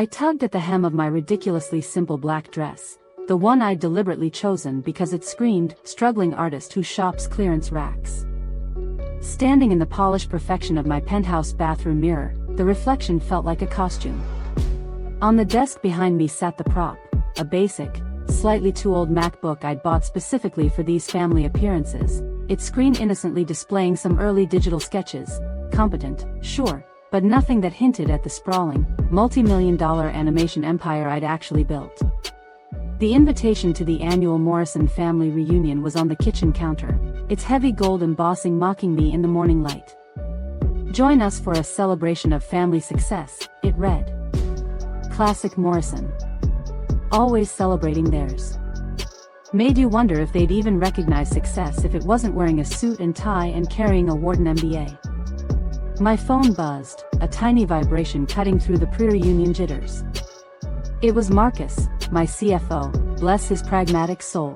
I tugged at the hem of my ridiculously simple black dress, the one I'd deliberately chosen because it screamed, struggling artist who shops clearance racks. Standing in the polished perfection of my penthouse bathroom mirror, the reflection felt like a costume. On the desk behind me sat the prop, a basic, slightly too old MacBook I'd bought specifically for these family appearances, its screen innocently displaying some early digital sketches, competent, sure, but nothing that hinted at the sprawling, multi-million-dollar animation empire I'd actually built. The invitation to the annual Morrison family reunion was on the kitchen counter, its heavy gold embossing mocking me in the morning light. "Join us for a celebration of family success," it read. Classic Morrison. Always celebrating theirs. Made you wonder if they'd even recognize success if it wasn't wearing a suit and tie and carrying a Wharton MBA. My phone buzzed, a tiny vibration cutting through the pre-reunion jitters. It was Marcus, my CFO, bless his pragmatic soul.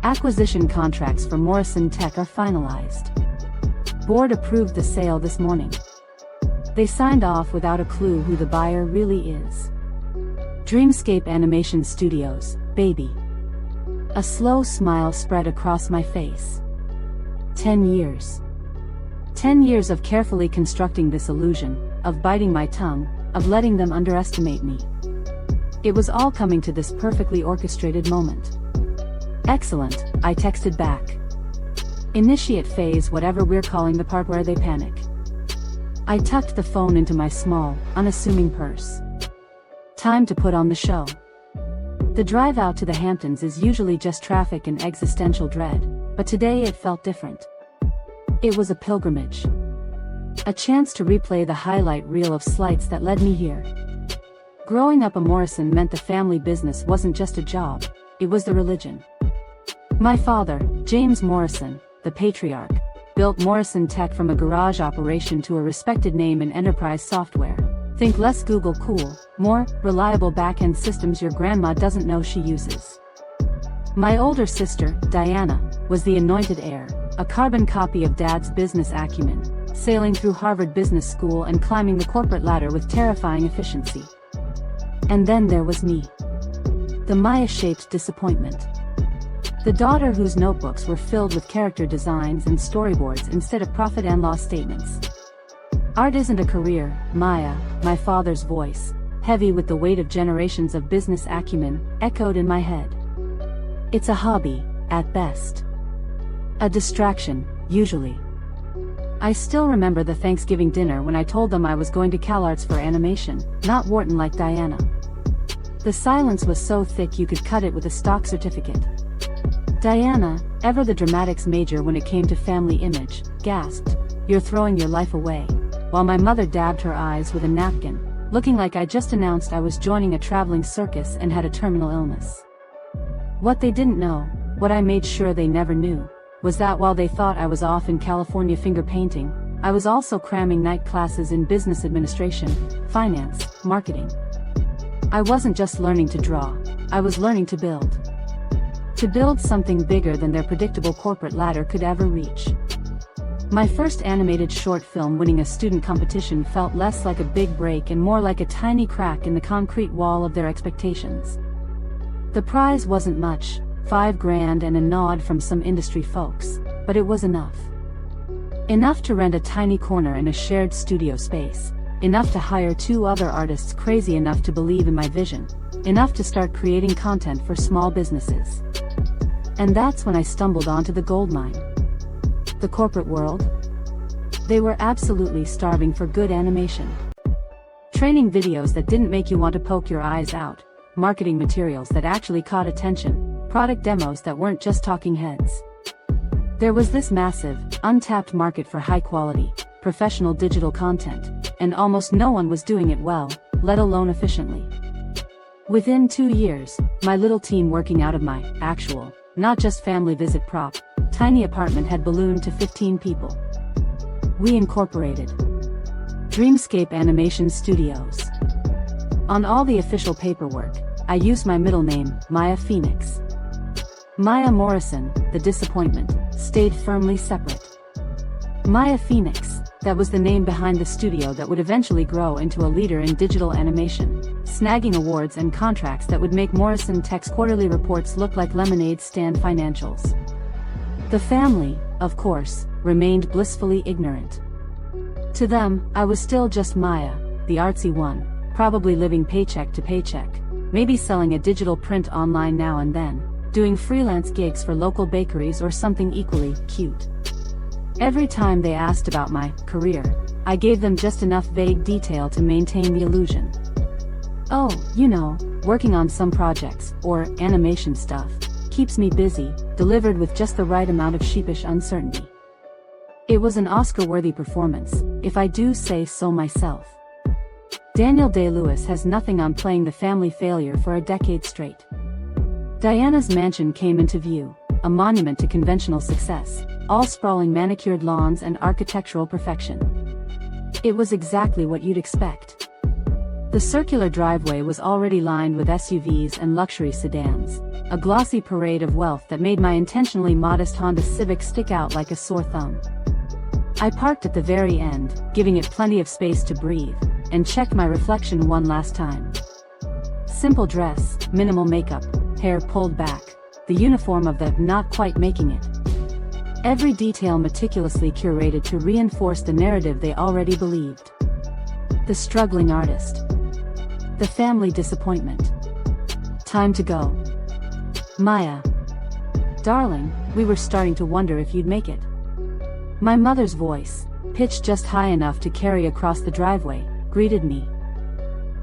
Acquisition contracts for Morrison Tech are finalized. Board approved the sale this morning. They signed off without a clue who the buyer really is. Dreamscape Animation Studios, baby. A slow smile spread across my face. 10 years. 10 years of carefully constructing this illusion, of biting my tongue, of letting them underestimate me. It was all coming to this perfectly orchestrated moment. Excellent, I texted back. Initiate phase, whatever we're calling the part where they panic. I tucked the phone into my small, unassuming purse. Time to put on the show. The drive out to the Hamptons is usually just traffic and existential dread, but today it felt different. It was a pilgrimage. A chance to replay the highlight reel of slights that led me here. Growing up a Morrison meant the family business wasn't just a job, it was the religion. My father, James Morrison, the patriarch, built Morrison Tech from a garage operation to a respected name in enterprise software. Think less Google cool, more reliable back-end systems your grandma doesn't know she uses. My older sister, Diana, was the anointed heir, a carbon copy of Dad's business acumen, sailing through Harvard Business School and climbing the corporate ladder with terrifying efficiency. And then there was me. The Maya-shaped disappointment. The daughter whose notebooks were filled with character designs and storyboards instead of profit and loss statements. Art isn't a career, Maya, my father's voice, heavy with the weight of generations of business acumen, echoed in my head. It's a hobby, at best. A distraction, usually. I still remember the Thanksgiving dinner when I told them I was going to CalArts for animation, not Wharton like Diana. The silence was so thick you could cut it with a stock certificate. Diana, ever the dramatics major when it came to family image, gasped, "You're throwing your life away," while my mother dabbed her eyes with a napkin, looking like I just announced I was joining a traveling circus and had a terminal illness. What they didn't know, what I made sure they never knew, was that while they thought I was off in California finger painting, I was also cramming night classes in business administration, finance, marketing. I wasn't just learning to draw, I was learning to build. To build something bigger than their predictable corporate ladder could ever reach. My first animated short film winning a student competition felt less like a big break and more like a tiny crack in the concrete wall of their expectations. The prize wasn't much, $5,000 and a nod from some industry folks, but it was enough. Enough to rent a tiny corner in a shared studio space, enough to hire 2 other artists crazy enough to believe in my vision, enough to start creating content for small businesses. And that's when I stumbled onto the goldmine. The corporate world? They were absolutely starving for good animation. Training videos that didn't make you want to poke your eyes out, marketing materials that actually caught attention, product demos that weren't just talking heads. There was this massive, untapped market for high-quality, professional digital content, and almost no one was doing it well, let alone efficiently. Within 2 years, my little team working out of my actual, not just family visit prop, tiny apartment had ballooned to 15 people. We incorporated Dreamscape Animation Studios. On all the official paperwork, I used my middle name, Mai Phoenix. Maya Morrison, the disappointment, stayed firmly separate. Mai Phoenix, That was the name behind the studio that would eventually grow into a leader in digital animation, snagging awards and contracts that would make Morrison Tech's quarterly reports look like lemonade stand financials. The family, of course, remained blissfully ignorant. To them, I was still just Maya, the artsy one, probably living paycheck to paycheck, maybe selling a digital print online now and then, doing freelance gigs for local bakeries or something equally cute. Every time they asked about my career, I gave them just enough vague detail to maintain the illusion. Oh, you know, working on some projects, or animation stuff, keeps me busy, delivered with just the right amount of sheepish uncertainty. It was an Oscar-worthy performance, if I do say so myself. Daniel Day-Lewis has nothing on playing the family failure for a decade straight. Diana's mansion came into view, a monument to conventional success, all sprawling manicured lawns and architectural perfection. It was exactly what you'd expect. The circular driveway was already lined with SUVs and luxury sedans, a glossy parade of wealth that made my intentionally modest Honda Civic stick out like a sore thumb. I parked at the very end, giving it plenty of space to breathe, and checked my reflection one last time. Simple dress, minimal makeup, hair pulled back, the uniform of the not quite making it. Every detail meticulously curated to reinforce the narrative they already believed. The struggling artist. The family disappointment. Time to go. Maya. Darling, we were starting to wonder if you'd make it. My mother's voice, pitched just high enough to carry across the driveway, greeted me.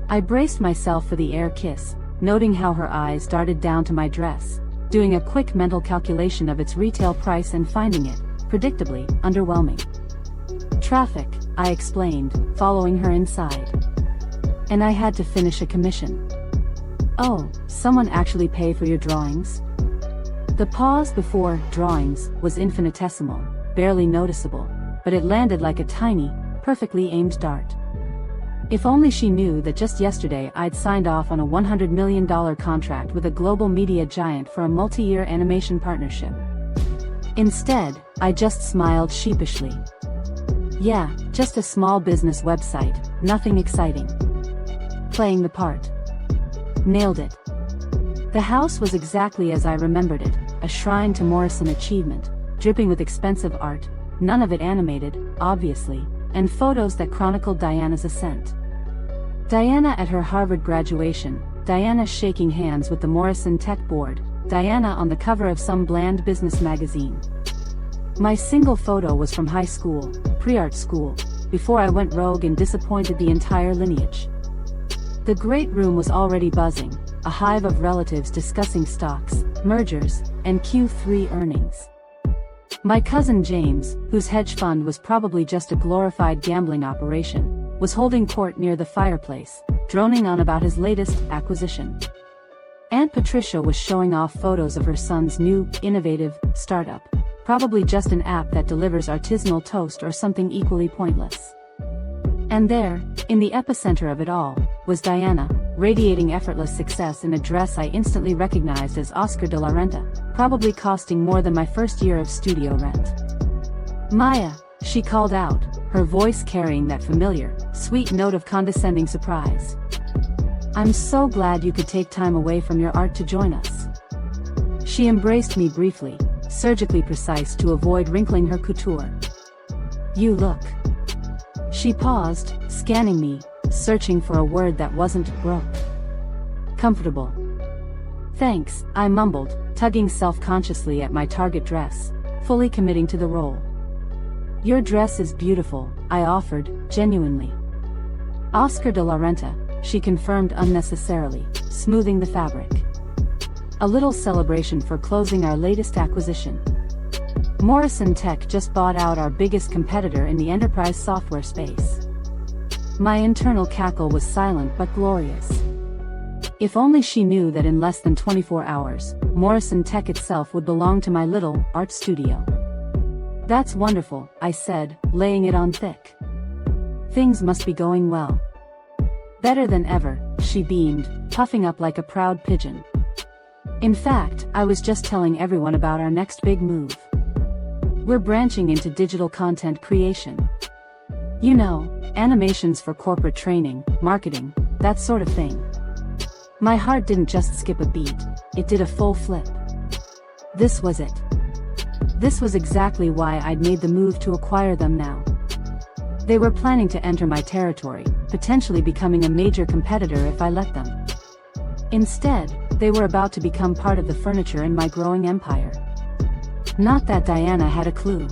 I braced myself for the air kiss, noting how her eyes darted down to my dress, doing a quick mental calculation of its retail price and finding it, predictably, underwhelming. Traffic, I explained, following her inside. And I had to finish a commission. Oh, someone actually pay for your drawings? The pause before drawings was infinitesimal, barely noticeable, but it landed like a tiny, perfectly aimed dart. If only she knew that just yesterday I'd signed off on a $100 million contract with a global media giant for a multi-year animation partnership. Instead, I just smiled sheepishly. Yeah, just a small business website, nothing exciting. Playing the part. Nailed it. The house was exactly as I remembered it, a shrine to Morrison achievement, dripping with expensive art, none of it animated, obviously, and photos that chronicled Diana's ascent. Diana at her Harvard graduation, Diana shaking hands with the Morrison Tech board, Diana on the cover of some bland business magazine. My single photo was from high school, pre-art school, before I went rogue and disappointed the entire lineage. The great room was already buzzing, a hive of relatives discussing stocks, mergers, and Q3 earnings. My cousin James, whose hedge fund was probably just a glorified gambling operation, was holding court near the fireplace, droning on about his latest acquisition. Aunt Patricia was showing off photos of her son's new, innovative, startup, probably just an app that delivers artisanal toast or something equally pointless. And there, in the epicenter of it all, was Diana, radiating effortless success in a dress I instantly recognized as Oscar de la Renta, probably costing more than my first year of studio rent. Maya, she called out, her voice carrying that familiar, sweet note of condescending surprise. I'm so glad you could take time away from your art to join us. She embraced me briefly, surgically precise to avoid wrinkling her couture. You look. She paused, scanning me, searching for a word that wasn't broke. Comfortable. Thanks, I mumbled, tugging self-consciously at my target dress, fully committing to the role. Your dress is beautiful, I offered, genuinely. Oscar de la Renta, she confirmed unnecessarily, smoothing the fabric. A little celebration for closing our latest acquisition. Morrison Tech just bought out our biggest competitor in the enterprise software space. My internal cackle was silent but glorious. If only she knew that in less than 24 hours, Morrison Tech itself would belong to my little art studio. That's wonderful, I said, laying it on thick. Things must be going well. Better than ever, she beamed, puffing up like a proud pigeon. In fact, I was just telling everyone about our next big move. We're branching into digital content creation. You know, animations for corporate training, marketing, that sort of thing. My heart didn't just skip a beat, it did a full flip. This was it. This was exactly why I'd made the move to acquire them now. They were planning to enter my territory, potentially becoming a major competitor if I let them. Instead, they were about to become part of the furniture in my growing empire. Not that Diana had a clue.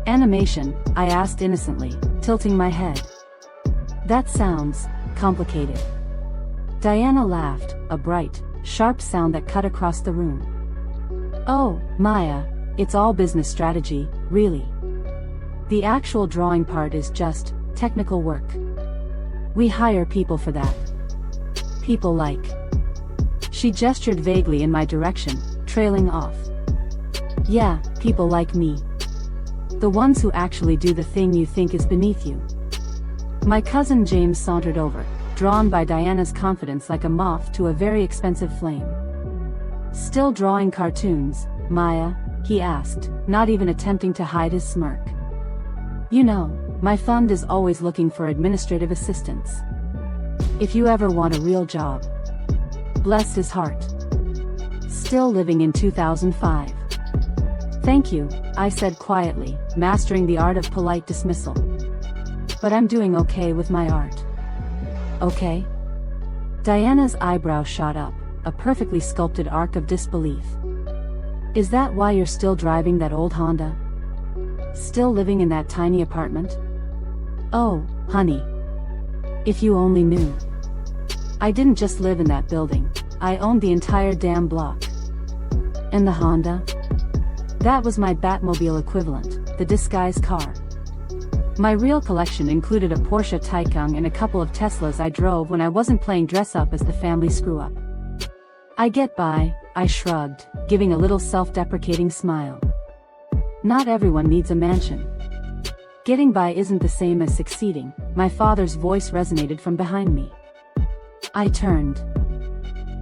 Animation, I asked innocently, tilting my head. That sounds complicated. Diana laughed, a bright, sharp sound that cut across the room. Oh, Maya, it's all business strategy, really. The actual drawing part is just technical work. We hire people for that. People like. She gestured vaguely in my direction, trailing off. Yeah, people like me. The ones who actually do the thing you think is beneath you. My cousin James sauntered over, drawn by Diana's confidence like a moth to a very expensive flame. Still drawing cartoons, Maya? He asked, not even attempting to hide his smirk. You know, my fund is always looking for administrative assistants. If you ever want a real job. Bless his heart. Still living in 2005. Thank you, I said quietly, mastering the art of polite dismissal. But I'm doing okay with my art. Okay? Diana's eyebrow shot up, a perfectly sculpted arc of disbelief. Is that why you're still driving that old Honda? Still living in that tiny apartment? Oh, honey. If you only knew. I didn't just live in that building, I owned the entire damn block. And the Honda? That was my Batmobile equivalent, the disguise car. My real collection included a Porsche Taycan and a couple of Teslas I drove when I wasn't playing dress-up as the family screw-up. I get by, I shrugged, giving a little self-deprecating smile. Not everyone needs a mansion. Getting by isn't the same as succeeding, my father's voice resonated from behind me. I turned.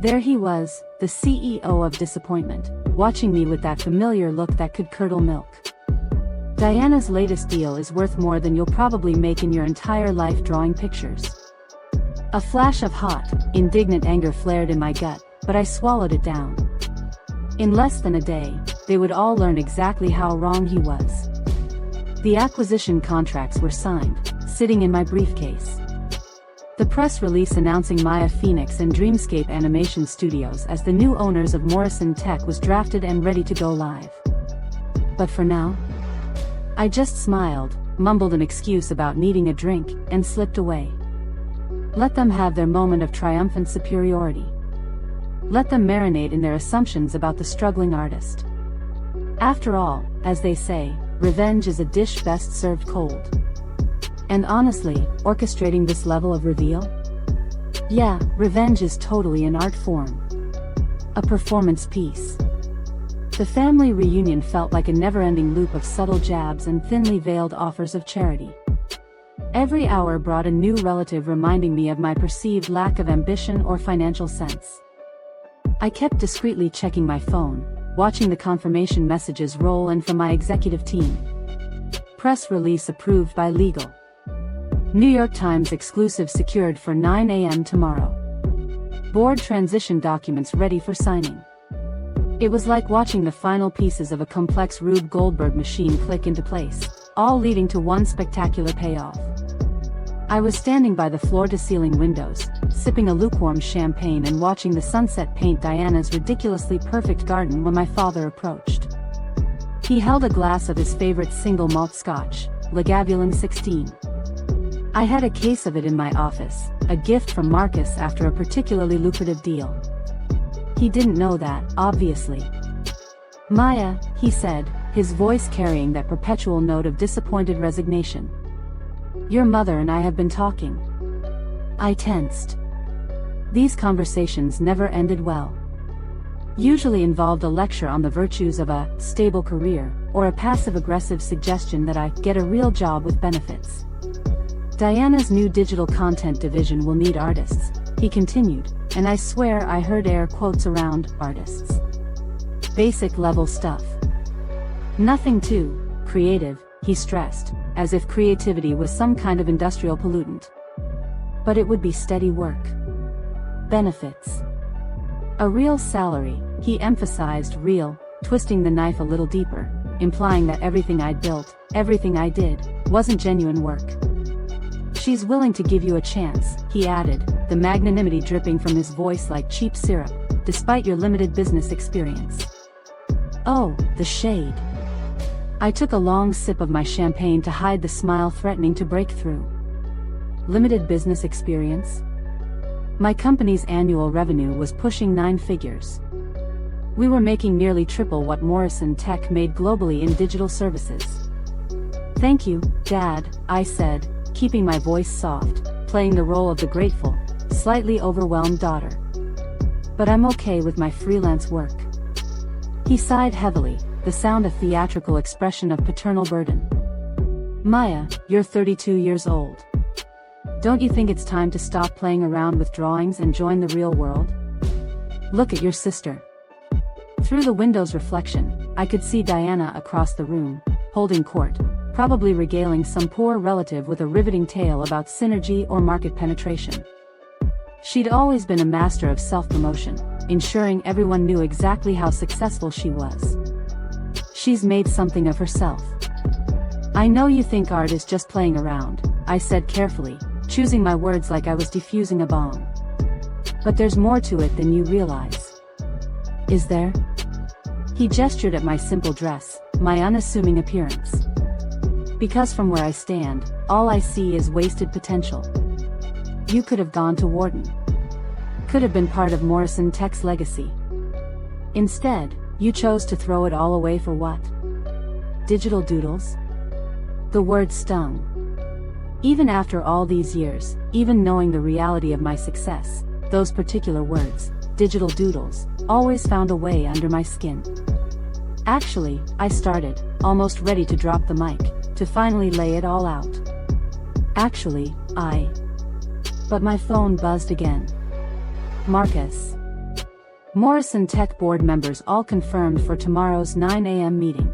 There he was, the CEO of disappointment, watching me with that familiar look that could curdle milk. Diana's latest deal is worth more than you'll probably make in your entire life drawing pictures. A flash of hot, indignant anger flared in my gut, but I swallowed it down. In less than a day, they would all learn exactly how wrong he was. The acquisition contracts were signed, sitting in my briefcase. The press release announcing Mai Phoenix and Dreamscape Animation Studios as the new owners of Morrison Tech was drafted and ready to go live. But for now, I just smiled, mumbled an excuse about needing a drink, and slipped away. Let them have their moment of triumphant superiority. Let them marinate in their assumptions about the struggling artist. After all, as they say, revenge is a dish best served cold. And honestly, orchestrating this level of reveal? Yeah, revenge is totally an art form. A performance piece. The family reunion felt like a never-ending loop of subtle jabs and thinly veiled offers of charity. Every hour brought a new relative reminding me of my perceived lack of ambition or financial sense. I kept discreetly checking my phone, watching the confirmation messages roll in from my executive team. Press release approved by legal. New York Times exclusive secured for 9 a.m. tomorrow. Board transition documents ready for signing. It was like watching the final pieces of a complex Rube Goldberg machine click into place, all leading to one spectacular payoff. I was standing by the floor-to-ceiling windows, sipping a lukewarm champagne and watching the sunset paint Diana's ridiculously perfect garden when my father approached. He held a glass of his favorite single malt scotch, Lagavulin 16. I had a case of it in my office, a gift from Marcus after a particularly lucrative deal. He didn't know that, obviously. Maya, he said, his voice carrying that perpetual note of disappointed resignation. Your mother and I have been talking. I tensed. These conversations never ended well. Usually involved a lecture on the virtues of a stable career, or a passive-aggressive suggestion that I get a real job with benefits. Diana's new digital content division will need artists, he continued, and I swear I heard air quotes around artists. Basic level stuff. Nothing too creative, he stressed, as if creativity was some kind of industrial pollutant. But it would be steady work. Benefits. A real salary, he emphasized real, twisting the knife a little deeper, implying that everything I'd built, everything I did, wasn't genuine work. She's willing to give you a chance, he added, the magnanimity dripping from his voice like cheap syrup, despite your limited business experience. Oh, the shade. I took a long sip of my champagne to hide the smile threatening to break through. Limited business experience? My company's annual revenue was pushing 9 figures. We were making nearly triple what Morrison Tech made globally in digital services. Thank you, Dad, I said, keeping my voice soft, playing the role of the grateful, slightly overwhelmed daughter. But I'm okay with my freelance work. He sighed heavily, the sound a theatrical expression of paternal burden. Maya, you're 32 years old. Don't you think it's time to stop playing around with drawings and join the real world? Look at your sister. Through the window's reflection, I could see Diana across the room, holding court, probably regaling some poor relative with a riveting tale about synergy or market penetration. She'd always been a master of self-promotion, ensuring everyone knew exactly how successful she was. She's made something of herself. I know you think art is just playing around, I said carefully, choosing my words like I was defusing a bomb. But there's more to it than you realize. Is there? He gestured at my simple dress, my unassuming appearance. Because from where I stand, all I see is wasted potential. You could have gone to Wharton. Could have been part of Morrison Tech's legacy. Instead, you chose to throw it all away for what? Digital doodles? The word stung. Even after all these years, even knowing the reality of my success, those particular words, digital doodles, always found a way under my skin. Actually, I started, almost ready to drop the mic, to finally lay it all out. Actually, But my phone buzzed again. Marcus. Morrison Tech board members all confirmed for tomorrow's 9 a.m. meeting.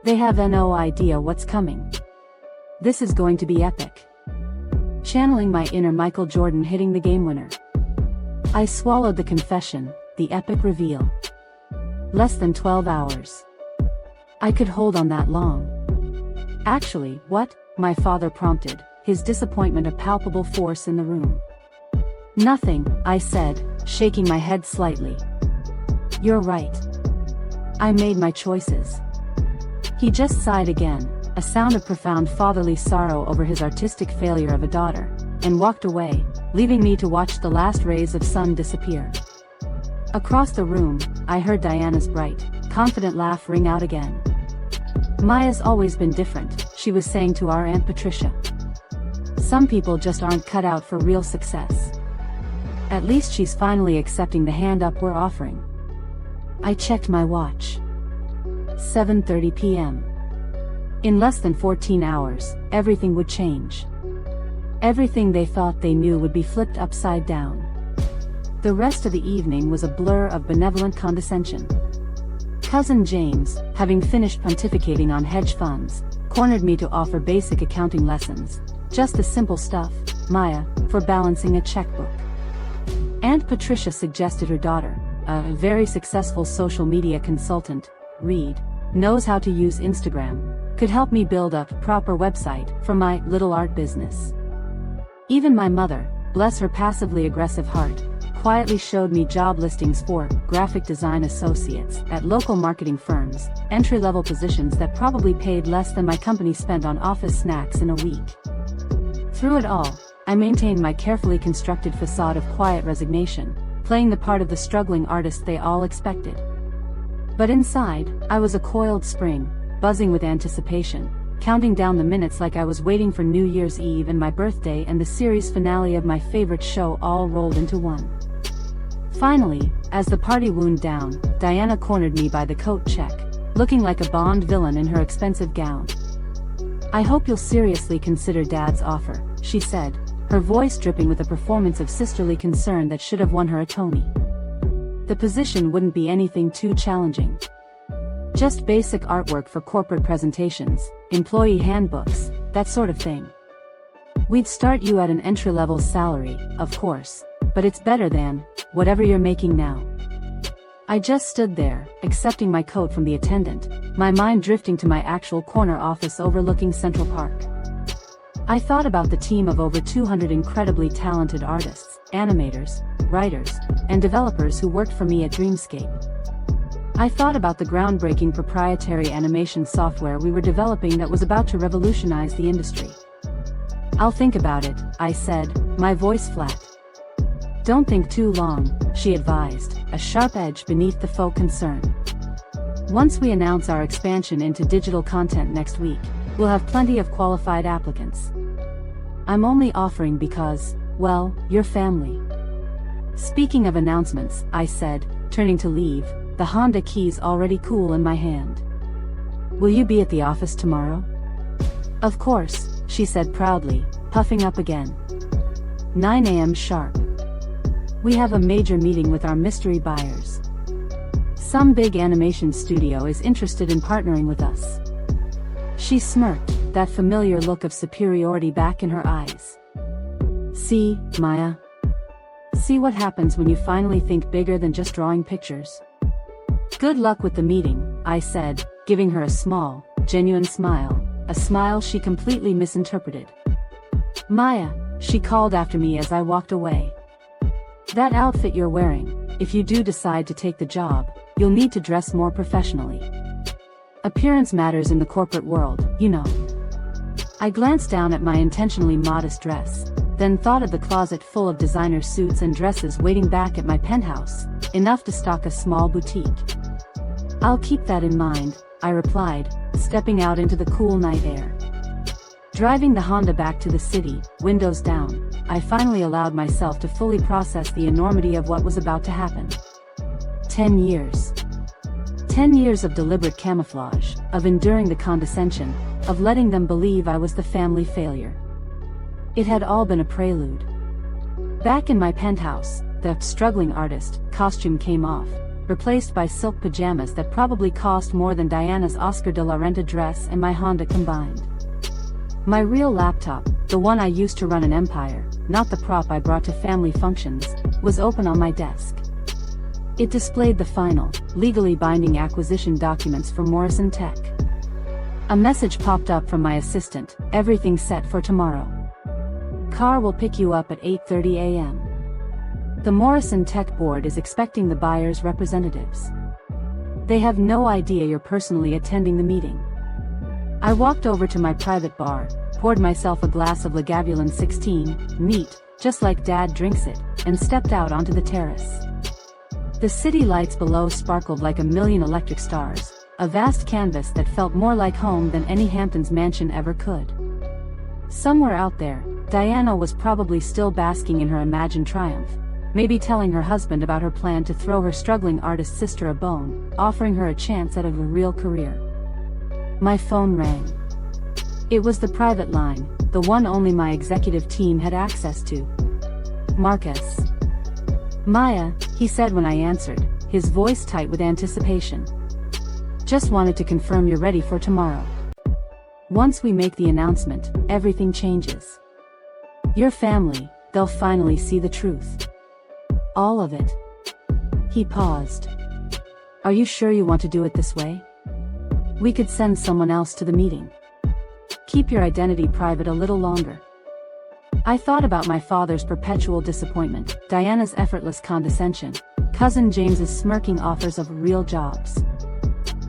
They have no idea what's coming. This is going to be epic. Channeling my inner Michael Jordan hitting the game winner. I swallowed the confession, the epic reveal. Less than 12 hours. I could hold on that long. Actually, what? My father prompted, his disappointment a palpable force in the room. Nothing, I said, shaking my head slightly. You're right. I made my choices. He just sighed again, a sound of profound fatherly sorrow over his artistic failure of a daughter, and walked away, leaving me to watch the last rays of sun disappear. Across the room, I heard Diana's bright, confident laugh ring out again. Maya's always been different, she was saying to our Aunt Patricia. Some people just aren't cut out for real success. At least she's finally accepting the hand up we're offering. I checked my watch. 7:30 p.m. In less than 14 hours, everything would change. Everything they thought they knew would be flipped upside down. The rest of the evening was a blur of benevolent condescension. Cousin James, having finished pontificating on hedge funds, cornered me to offer basic accounting lessons, just the simple stuff, Maya, for balancing a checkbook. Aunt Patricia suggested her daughter, a very successful social media consultant, Reed, knows how to use Instagram, could help me build a proper website for my little art business. Even my mother, bless her passively aggressive heart, quietly showed me job listings for graphic design associates at local marketing firms, entry-level positions that probably paid less than my company spent on office snacks in a week. Through it all, I maintained my carefully constructed facade of quiet resignation, playing the part of the struggling artist they all expected. But inside, I was a coiled spring, buzzing with anticipation, counting down the minutes like I was waiting for New Year's Eve and my birthday and the series finale of my favorite show all rolled into one. Finally, as the party wound down, Diana cornered me by the coat check, looking like a Bond villain in her expensive gown. I hope you'll seriously consider Dad's offer, she said, her voice dripping with a performance of sisterly concern that should have won her a Tony. The position wouldn't be anything too challenging. Just basic artwork for corporate presentations, employee handbooks, that sort of thing. We'd start you at an entry-level salary, of course, but it's better than whatever you're making now. I just stood there, accepting my coat from the attendant, my mind drifting to my actual corner office overlooking Central Park. I thought about the team of over 200 incredibly talented artists, animators, writers, and developers who worked for me at Dreamscape. I thought about the groundbreaking proprietary animation software we were developing that was about to revolutionize the industry. "I'll think about it," I said, my voice flat. "Don't think too long," she advised, a sharp edge beneath the faux concern. "Once we announce our expansion into digital content next week, we'll have plenty of qualified applicants. I'm only offering because, well, you're family." "Speaking of announcements," I said, turning to leave, the Honda keys already cool in my hand. "Will you be at the office tomorrow?" "Of course," she said proudly, puffing up again. 9 a.m. sharp. We have a major meeting with our mystery buyers. Some big animation studio is interested in partnering with us. She smirked, that familiar look of superiority back in her eyes. "See, Maya? See what happens when you finally think bigger than just drawing pictures." "Good luck with the meeting," I said, giving her a small, genuine smile, a smile she completely misinterpreted. "Maya," she called after me as I walked away. "That outfit you're wearing, if you do decide to take the job, you'll need to dress more professionally. Appearance matters in the corporate world, you know." I glanced down at my intentionally modest dress, then thought of the closet full of designer suits and dresses waiting back at my penthouse, enough to stock a small boutique. "I'll keep that in mind," I replied, stepping out into the cool night air. Driving the Honda back to the city, windows down, I finally allowed myself to fully process the enormity of what was about to happen. 10 years. 10 years of deliberate camouflage, of enduring the condescension, of letting them believe I was the family failure. It had all been a prelude. Back in my penthouse, the struggling artist costume came off, replaced by silk pajamas that probably cost more than Diana's Oscar de la Renta dress and my Honda combined. My real laptop, the one I used to run an empire, not the prop I brought to family functions, was open on my desk. It displayed the final, legally binding acquisition documents for Morrison Tech. A message popped up from my assistant, "Everything set for tomorrow. Car will pick you up at 8:30 a.m. The Morrison Tech board is expecting the buyer's representatives. They have no idea you're personally attending the meeting." I walked over to my private bar, poured myself a glass of Lagavulin 16, neat, just like Dad drinks it, and stepped out onto the terrace. The city lights below sparkled like a million electric stars, a vast canvas that felt more like home than any Hamptons mansion ever could. Somewhere out there, Diana was probably still basking in her imagined triumph, maybe telling her husband about her plan to throw her struggling artist sister a bone, offering her a chance at a real career. My phone rang. It was the private line, the one only my executive team had access to. "Marcus." "Maya," he said when I answered, his voice tight with anticipation. "Just wanted to confirm you're ready for tomorrow. Once we make the announcement, everything changes. Your family, they'll finally see the truth. All of it." He paused. "Are you sure you want to do it this way? We could send someone else to the meeting. Keep your identity private a little longer." I thought about my father's perpetual disappointment, Diana's effortless condescension, cousin James's smirking offers of real jobs.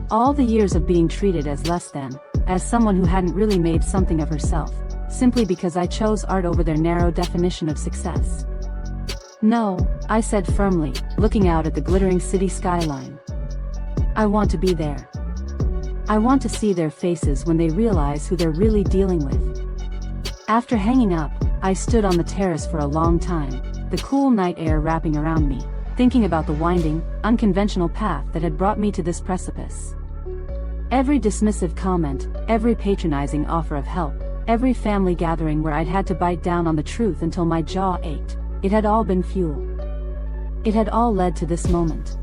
All the years of being treated as less than, as someone who hadn't really made something of herself, simply because I chose art over their narrow definition of success. "No," I said firmly, looking out at the glittering city skyline. "I want to be there. I want to see their faces when they realize who they're really dealing with." After hanging up, I stood on the terrace for a long time, the cool night air wrapping around me, thinking about the winding, unconventional path that had brought me to this precipice. Every dismissive comment, every patronizing offer of help, every family gathering where I'd had to bite down on the truth until my jaw ached, it had all been fuel. It had all led to this moment.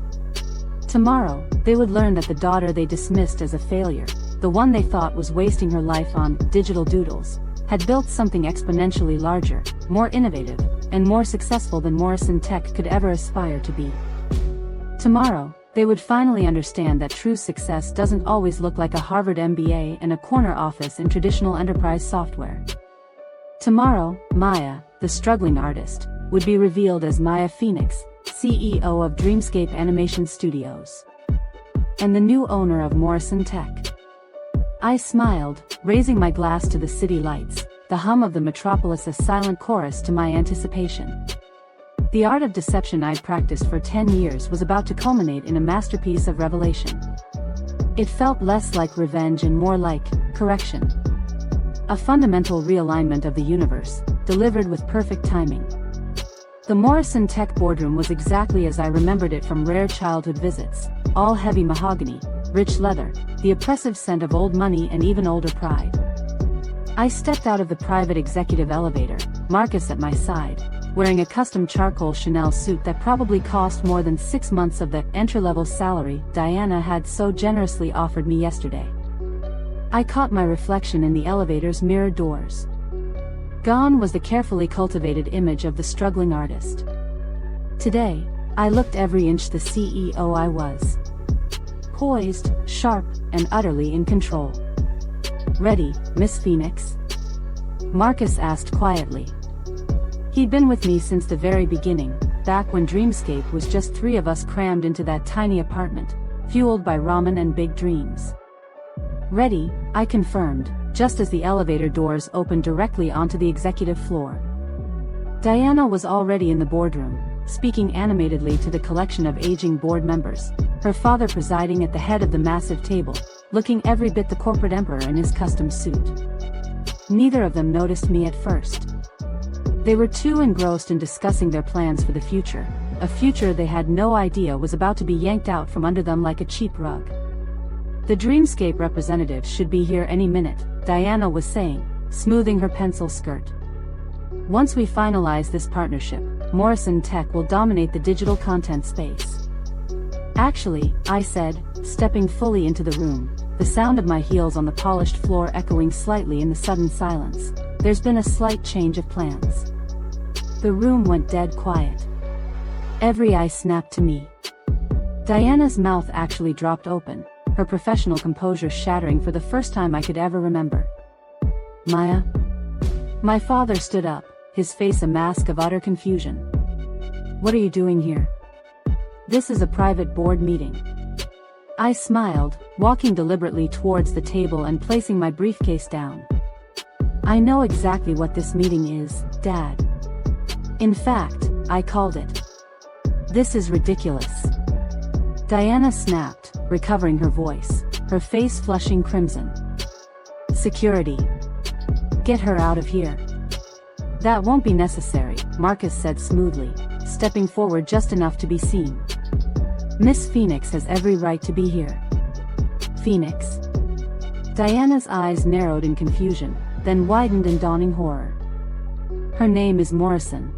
Tomorrow, they would learn that the daughter they dismissed as a failure, the one they thought was wasting her life on digital doodles, had built something exponentially larger, more innovative, and more successful than Morrison Tech could ever aspire to be. Tomorrow, they would finally understand that true success doesn't always look like a Harvard MBA and a corner office in traditional enterprise software. Tomorrow, Maya, the struggling artist, would be revealed as Mai Phoenix, CEO of Dreamscape Animation Studios, and the new owner of Morrison Tech. I smiled, raising my glass to the city lights, the hum of the metropolis a silent chorus to my anticipation. The art of deception I'd practiced for 10 years was about to culminate in a masterpiece of revelation. It felt less like revenge and more like correction. A fundamental realignment of the universe, delivered with perfect timing. The Morrison Tech boardroom was exactly as I remembered it from rare childhood visits, all heavy mahogany, rich leather, the oppressive scent of old money and even older pride. I stepped out of the private executive elevator, Marcus at my side, wearing a custom charcoal Chanel suit that probably cost more than 6 months of the entry-level salary Diana had so generously offered me yesterday. I caught my reflection in the elevator's mirror doors. Gone was the carefully cultivated image of the struggling artist. Today, I looked every inch the CEO I was. Poised, sharp, and utterly in control. "Ready, Miss Phoenix?" Marcus asked quietly. He'd been with me since the very beginning, back when Dreamscape was just 3 of us crammed into that tiny apartment, fueled by ramen and big dreams. "Ready," I confirmed, just as the elevator doors opened directly onto the executive floor. Diana was already in the boardroom, speaking animatedly to the collection of aging board members, her father presiding at the head of the massive table, looking every bit the corporate emperor in his custom suit. Neither of them noticed me at first. They were too engrossed in discussing their plans for the future, a future they had no idea was about to be yanked out from under them like a cheap rug. "The Dreamscape representatives should be here any minute," Diana was saying, smoothing her pencil skirt. "Once we finalize this partnership, Morrison Tech will dominate the digital content space." "Actually," I said, stepping fully into the room, the sound of my heels on the polished floor echoing slightly in the sudden silence, "there's been a slight change of plans." The room went dead quiet. Every eye snapped to me. Diana's mouth actually dropped open, her professional composure shattering for the first time I could ever remember. "Maya?" My father stood up, his face a mask of utter confusion. "What are you doing here?" "This is a private board meeting." I smiled, walking deliberately towards the table and placing my briefcase down. "I know exactly what this meeting is, Dad. In fact, I called it." "This is ridiculous." Diana snapped, recovering her voice, her face flushing crimson. "Security. Get her out of here." "That won't be necessary," Marcus said smoothly, stepping forward just enough to be seen. "Miss Phoenix has every right to be here." "Phoenix?" Diana's eyes narrowed in confusion, then widened in dawning horror. "Her name is Morrison."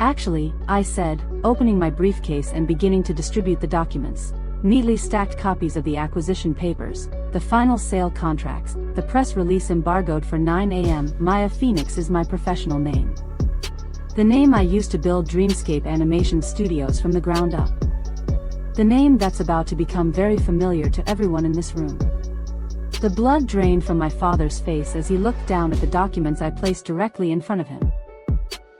"Actually," I said, opening my briefcase and beginning to distribute the documents, neatly stacked copies of the acquisition papers, the final sale contracts, the press release embargoed for 9 a.m. Mai Phoenix is my professional name. The name I used to build Dreamscape Animation Studios from the ground up. The name that's about to become very familiar to everyone in this room. The blood drained from my father's face as he looked down at the documents I placed directly in front of him.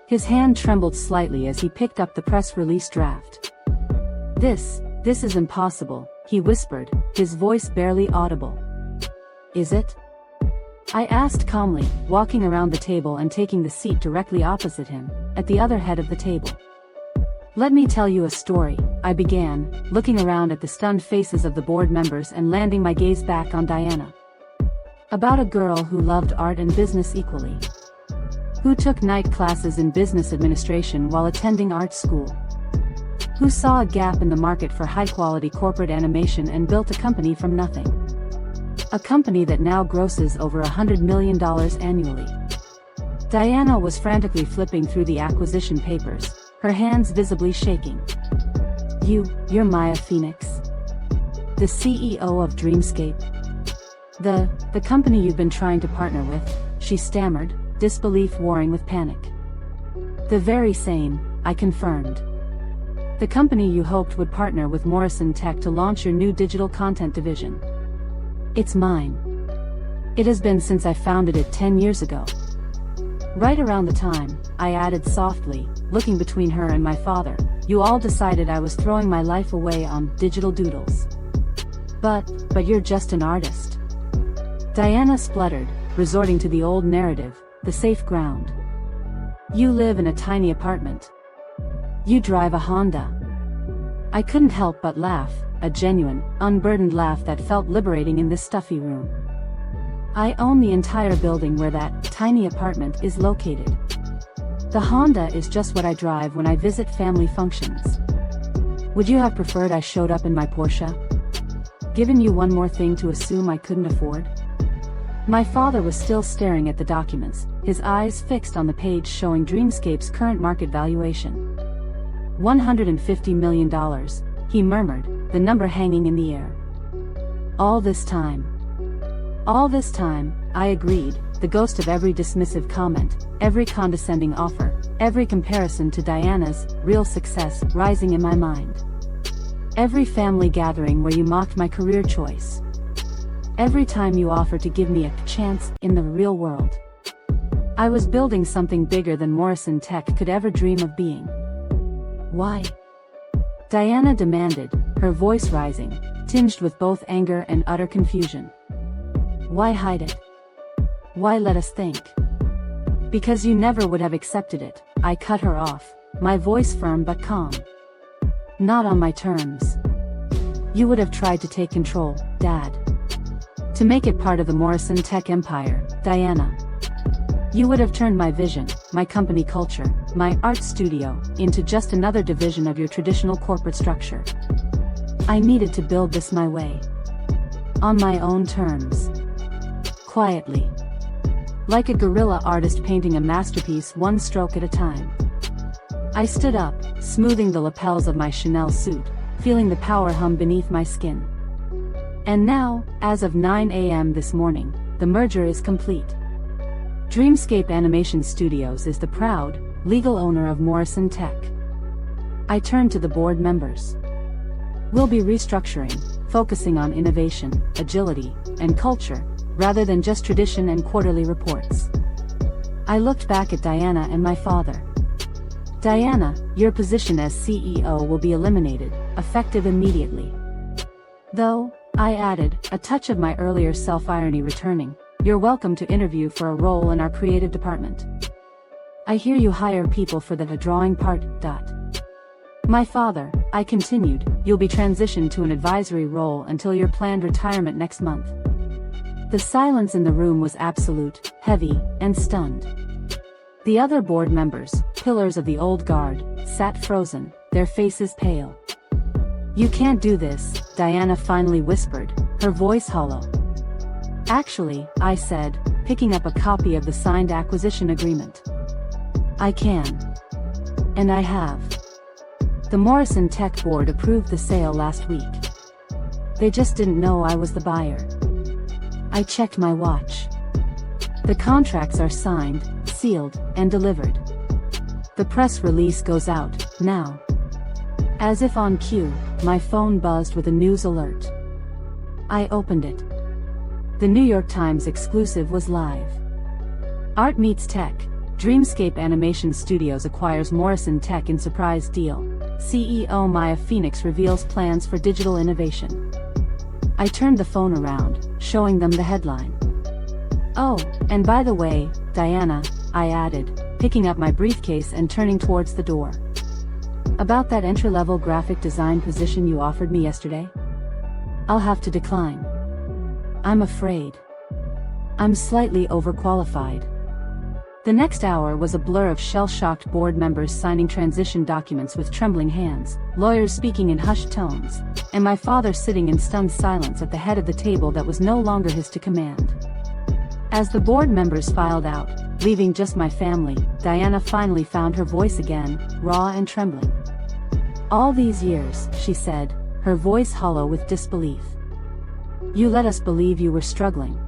His hand trembled slightly as he picked up the press release draft. This is impossible," he whispered, his voice barely audible. "Is it?" I asked calmly, walking around the table and taking the seat directly opposite him, at the other head of the table. "Let me tell you a story," I began, looking around at the stunned faces of the board members and landing my gaze back on Diana. "About a girl who loved art and business equally. Who took night classes in business administration while attending art school. Who saw a gap in the market for high-quality corporate animation and built a company from nothing. A company that now grosses over $100 million annually." Diana was frantically flipping through the acquisition papers, her hands visibly shaking. You're Mai Phoenix? The CEO of Dreamscape?" The company you've been trying to partner with," she stammered, disbelief warring with panic. "The very same," I confirmed. "The company you hoped would partner with Morrison Tech to launch your new digital content division. It's mine. It has been since I founded it 10 years ago." Right around the time, I added softly, looking between her and my father, "You all decided I was throwing my life away on digital doodles. But you're just an artist." Diana spluttered, resorting to the old narrative, the safe ground. "You live in a tiny apartment. You drive a Honda." I couldn't help but laugh, a genuine, unburdened laugh that felt liberating in this stuffy room. "I own the entire building where that tiny apartment is located. The Honda is just what I drive when I visit family functions. Would you have preferred I showed up in my Porsche? Given you one more thing to assume I couldn't afford?" My father was still staring at the documents, his eyes fixed on the page showing Dreamscape's current market valuation. $150 million, he murmured, the number hanging in the air. All this time, I agreed, the ghost of every dismissive comment, every condescending offer, every comparison to Diana's real success rising in my mind. Every family gathering where you mocked my career choice. Every time you offered to give me a chance in the real world. I was building something bigger than Morrison Tech could ever dream of being. Why? Diana demanded, her voice rising, tinged with both anger and utter confusion. Why hide it? Why let us think? Because you never would have accepted it, I cut her off, my voice firm but calm. Not on my terms. You would have tried to take control, Dad. To make it part of the Morrison Tech empire, Diana. You would have turned my vision, my company culture, my art studio, into just another division of your traditional corporate structure. I needed to build this my way. On my own terms. Quietly. Like a guerrilla artist painting a masterpiece one stroke at a time. I stood up, smoothing the lapels of my Chanel suit, feeling the power hum beneath my skin. And now, as of 9 a.m. this morning, the merger is complete. Dreamscape Animation Studios is the proud, legal owner of Morrison Tech. I turned to the board members. We'll be restructuring, focusing on innovation, agility, and culture, rather than just tradition and quarterly reports. I looked back at Diana and my father. Diana, your position as CEO will be eliminated, effective immediately. Though, I added, a touch of my earlier self-irony returning, you're welcome to interview for a role in our creative department. I hear you hire people for the drawing part. My father, I continued, you'll be transitioned to an advisory role until your planned retirement next month. The silence in the room was absolute, heavy, and stunned. The other board members, pillars of the old guard, sat frozen, their faces pale. You can't do this, Diana finally whispered, her voice hollow. Actually, I said, picking up a copy of the signed acquisition agreement. I can. And I have. The Morrison Tech board approved the sale last week. They just didn't know I was the buyer. I checked my watch. The contracts are signed, sealed, and delivered. The press release goes out, now. As if on cue, my phone buzzed with a news alert. I opened it. The New York Times exclusive was live. Art meets tech. Dreamscape Animation Studios acquires Morrison Tech in surprise deal. CEO Mai Phoenix reveals plans for digital innovation. I turned the phone around, showing them the headline. Oh, and by the way, Diana, I added, picking up my briefcase and turning towards the door. About that entry-level graphic design position you offered me yesterday? I'll have to decline. I'm afraid. I'm slightly overqualified. The next hour was a blur of shell-shocked board members signing transition documents with trembling hands, lawyers speaking in hushed tones, and my father sitting in stunned silence at the head of the table that was no longer his to command. As the board members filed out, leaving just my family, Diana finally found her voice again, raw and trembling. All these years, she said, her voice hollow with disbelief. You let us believe you were struggling.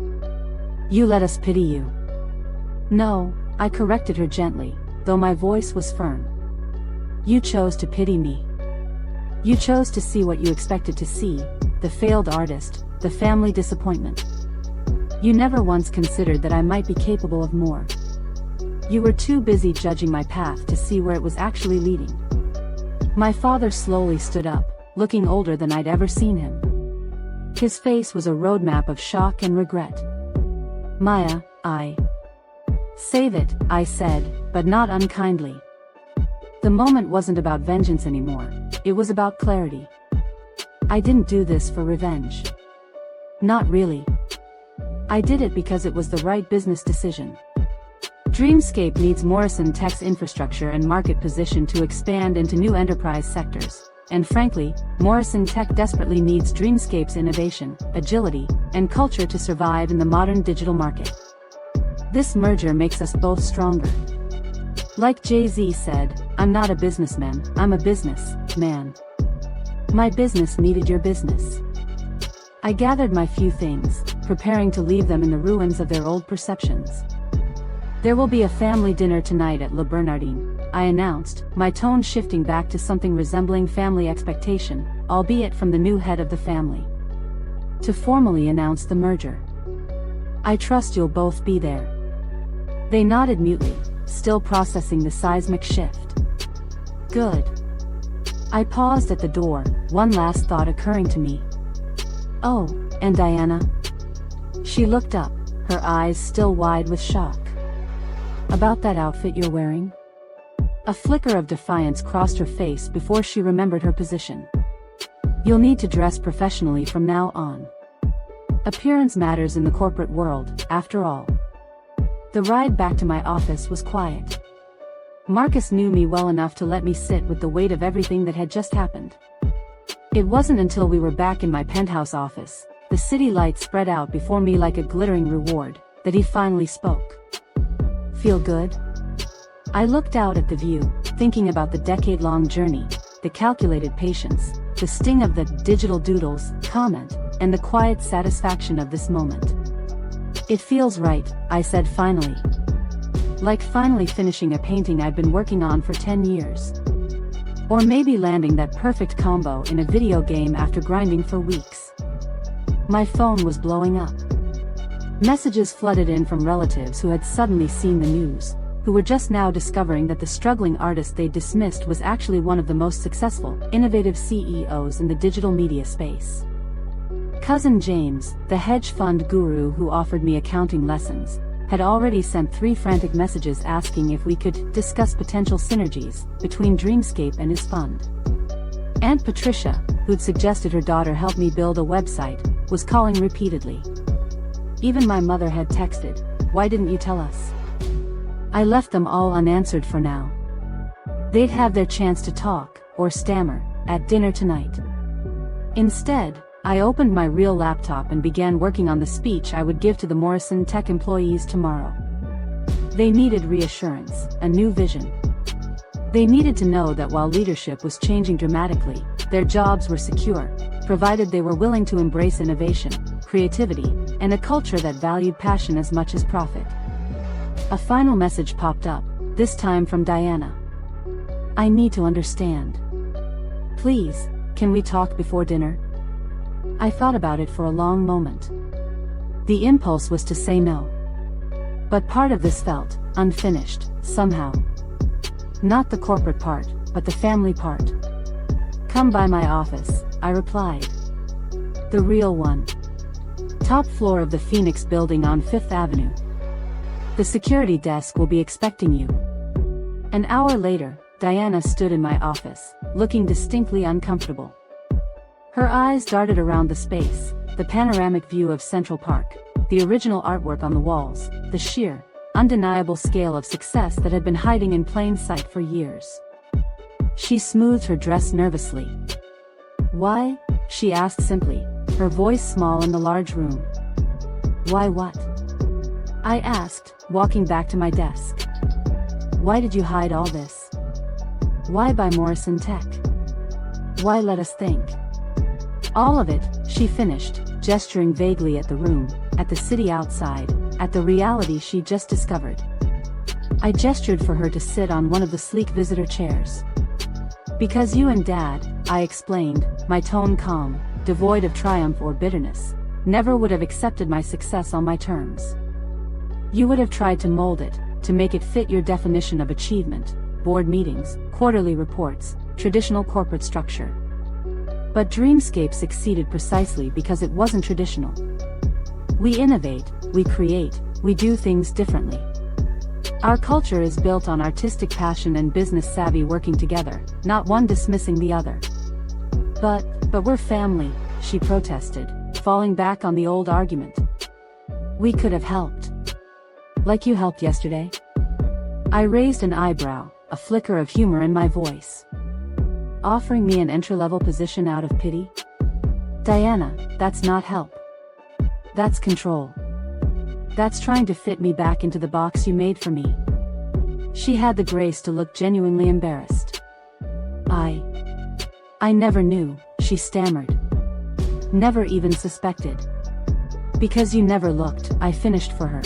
You let us pity you. No, I corrected her gently, though my voice was firm. You chose to pity me. You chose to see what you expected to see, the failed artist, the family disappointment. You never once considered that I might be capable of more. You were too busy judging my path to see where it was actually leading. My father slowly stood up, looking older than I'd ever seen him. His face was a roadmap of shock and regret. Maya, Save it, I said, but not unkindly. The moment wasn't about vengeance anymore, it was about clarity. I didn't do this for revenge. Not really. I did it because it was the right business decision. Dreamscape needs Morrison Tech's infrastructure and market position to expand into new enterprise sectors. And frankly, Morrison Tech desperately needs Dreamscape's innovation, agility, and culture to survive in the modern digital market. This merger makes us both stronger. Like Jay-Z said, I'm not a businessman, I'm a businessman. My business needed your business. I gathered my few things, preparing to leave them in the ruins of their old perceptions. There will be a family dinner tonight at Le Bernardin, I announced, my tone shifting back to something resembling family expectation, albeit from the new head of the family. To formally announce the merger. I trust you'll both be there. They nodded mutely, still processing the seismic shift. Good. I paused at the door, one last thought occurring to me. Oh, and Diana? She looked up, her eyes still wide with shock. About that outfit you're wearing? A flicker of defiance crossed her face before she remembered her position. You'll need to dress professionally from now on. Appearance matters in the corporate world, after all. The ride back to my office was quiet. Marcus knew me well enough to let me sit with the weight of everything that had just happened. It wasn't until we were back in my penthouse office, the city lights spread out before me like a glittering reward, that he finally spoke. Feel good? I looked out at the view, thinking about the decade-long journey, the calculated patience, the sting of the digital doodles comment, and the quiet satisfaction of this moment. It feels right, I said finally. Like finally finishing a painting I'd been working on for 10 years. Or maybe landing that perfect combo in a video game after grinding for weeks. My phone was blowing up. Messages flooded in from relatives who had suddenly seen the news, who were just now discovering that the struggling artist they dismissed was actually one of the most successful, innovative CEOs in the digital media space. Cousin James, the hedge fund guru who offered me accounting lessons, had already sent 3 frantic messages asking if we could discuss potential synergies between Dreamscape and his fund. Aunt Patricia, who'd suggested her daughter help me build a website, was calling repeatedly. Even my mother had texted, "Why didn't you tell us?" I left them all unanswered for now. They'd have their chance to talk, or stammer, at dinner tonight. Instead, I opened my real laptop and began working on the speech I would give to the Morrison Tech employees tomorrow. They needed reassurance, a new vision. They needed to know that while leadership was changing dramatically, their jobs were secure, provided they were willing to embrace innovation, creativity, and a culture that valued passion as much as profit. A final message popped up, this time from Diana. I need to understand. Please, can we talk before dinner? I thought about it for a long moment. The impulse was to say no. But part of this felt unfinished, somehow. Not the corporate part, but the family part. Come by my office, I replied. The real one. Top floor of the Phoenix building on 5th Avenue. The security desk will be expecting you. An hour later, Diana stood in my office, looking distinctly uncomfortable. Her eyes darted around the space, the panoramic view of Central Park, the original artwork on the walls, the sheer, undeniable scale of success that had been hiding in plain sight for years. She smoothed her dress nervously. Why? She asked simply, her voice small in the large room. Why what? I asked, walking back to my desk. Why did you hide all this? Why buy Morrison Tech? Why let us think? All of it, she finished, gesturing vaguely at the room, at the city outside, at the reality she just discovered. I gestured for her to sit on one of the sleek visitor chairs. Because you and Dad, I explained, my tone calm, devoid of triumph or bitterness, never would have accepted my success on my terms. You would have tried to mold it, to make it fit your definition of achievement, board meetings, quarterly reports, traditional corporate structure. But Dreamscape succeeded precisely because it wasn't traditional. We innovate, we create, we do things differently. Our culture is built on artistic passion and business savvy working together, not one dismissing the other. But we're family, she protested, falling back on the old argument. We could have helped. Like you helped yesterday? I raised an eyebrow, a flicker of humor in my voice. Offering me an entry-level position out of pity? Diana, that's not help. That's control. That's trying to fit me back into the box you made for me. She had the grace to look genuinely embarrassed. I never knew, she stammered. Never even suspected. Because you never looked, I finished for her.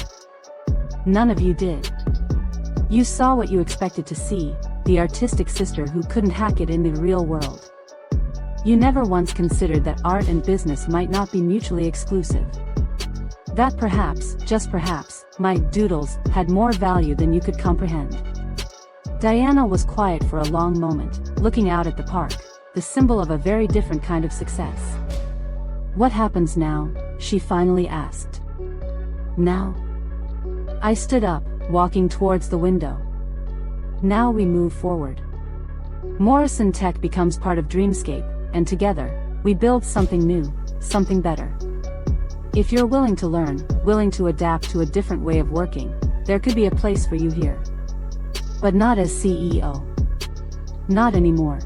None of you did. You saw what you expected to see, the artistic sister who couldn't hack it in the real world. You never once considered that art and business might not be mutually exclusive. That perhaps, just perhaps, my doodles had more value than you could comprehend. Diana was quiet for a long moment, looking out at the park, the symbol of a very different kind of success. What happens now? She finally asked. Now? I stood up, walking towards the window. Now we move forward. Morrison Tech becomes part of Dreamscape, and together, we build something new, something better. If you're willing to learn, willing to adapt to a different way of working, there could be a place for you here. But not as CEO. Not anymore.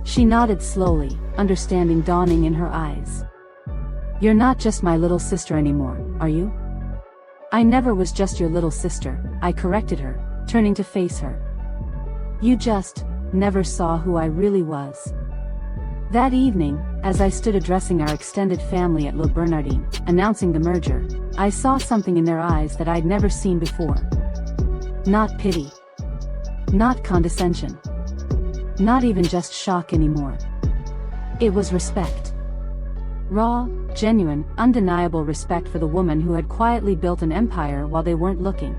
She nodded slowly, understanding dawning in her eyes. You're not just my little sister anymore, are you? I never was just your little sister, I corrected her, turning to face her. You just never saw who I really was. That evening, as I stood addressing our extended family at Le Bernardin, announcing the merger, I saw something in their eyes that I'd never seen before. Not pity. Not condescension. Not even just shock anymore. It was respect. Raw, genuine, undeniable respect for the woman who had quietly built an empire while they weren't looking.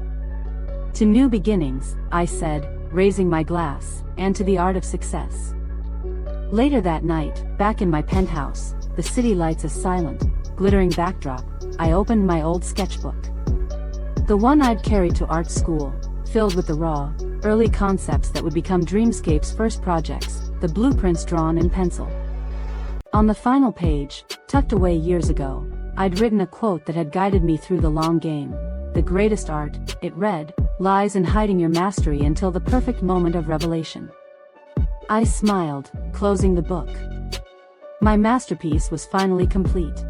To new beginnings, I said, raising my glass, and to the art of success. Later that night, back in my penthouse, the city lights a silent, glittering backdrop, I opened my old sketchbook. The one I'd carried to art school, filled with the raw, early concepts that would become Dreamscape's first projects, the blueprints drawn in pencil. On the final page, tucked away years ago, I'd written a quote that had guided me through the long game. The greatest art, it read, lies in hiding your mastery until the perfect moment of revelation. I smiled, closing the book. My masterpiece was finally complete.